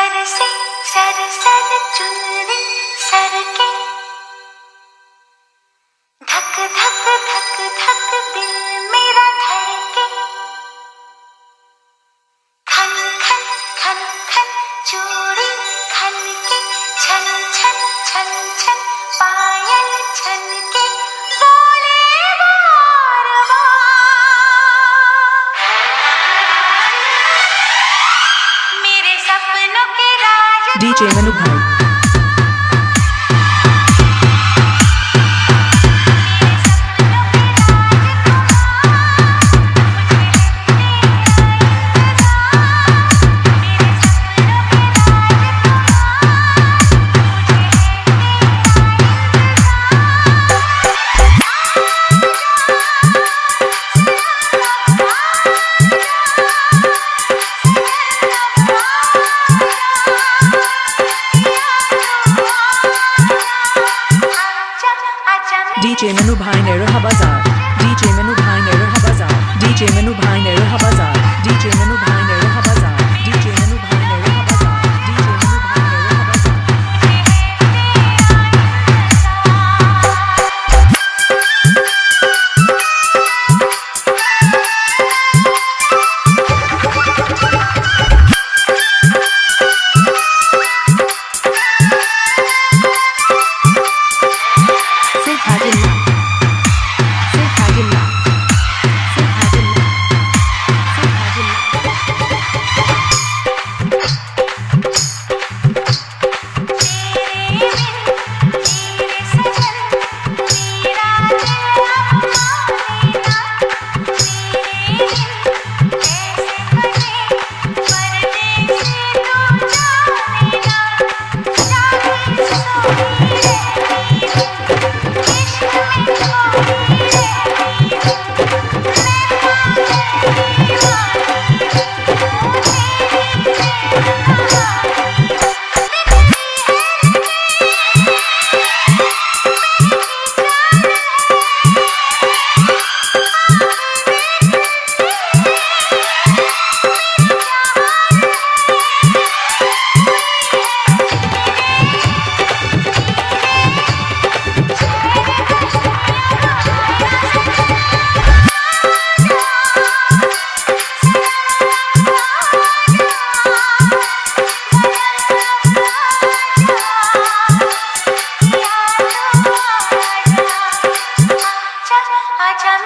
सर से सर सर चुनरी सर के धक धक धक धक दिल मेरा धड़के खन खन खन खन चूड़ी खन के छन छन छन छन पायल छन के बोले बार बार मेरे सपनों के राज DJ मनु भाई DJ मनु भाई ने रहा बाजार DJ मनु भाई ने रहा बाजार DJ मनु भाई ने रहा बाजार DJ मनु भाई ने रहा बाजार DJ मनु भाई ने रहा बाजार DJ मनु भाई ने रहा बाजार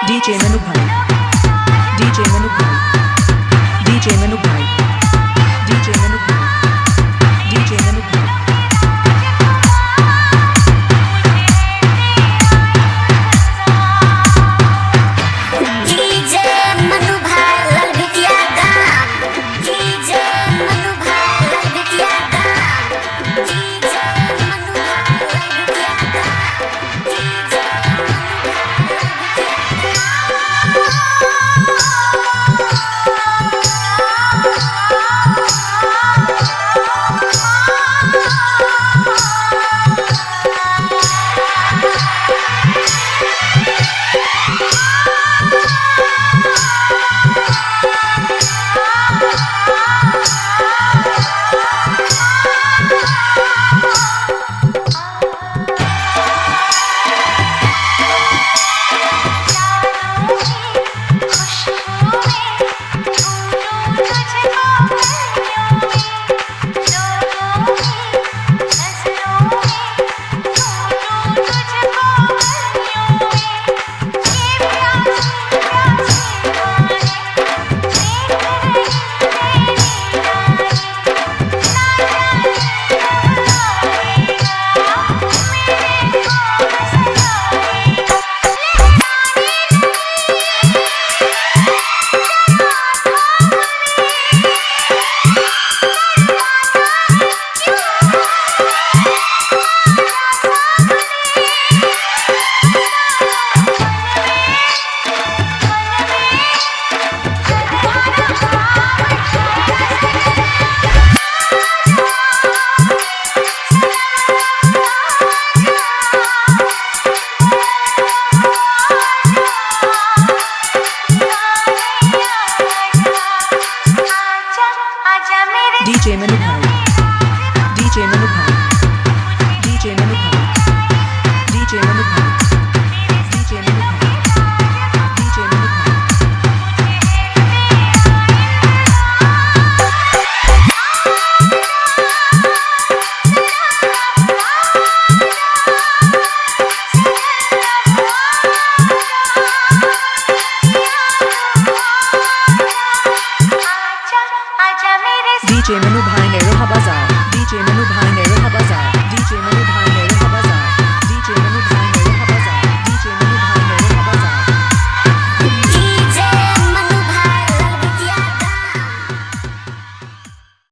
DJ मनु भाई DJ मनु भाई DJ मनु भाई DJ मनु भाई DJ मनु भाई DJ मनु भाई लाल बिटिया गाम DJ मनु भाई लाल बिटिया गाम DJ मनु भाई लाल बिटिया गाम DJ DJ Manu Bhai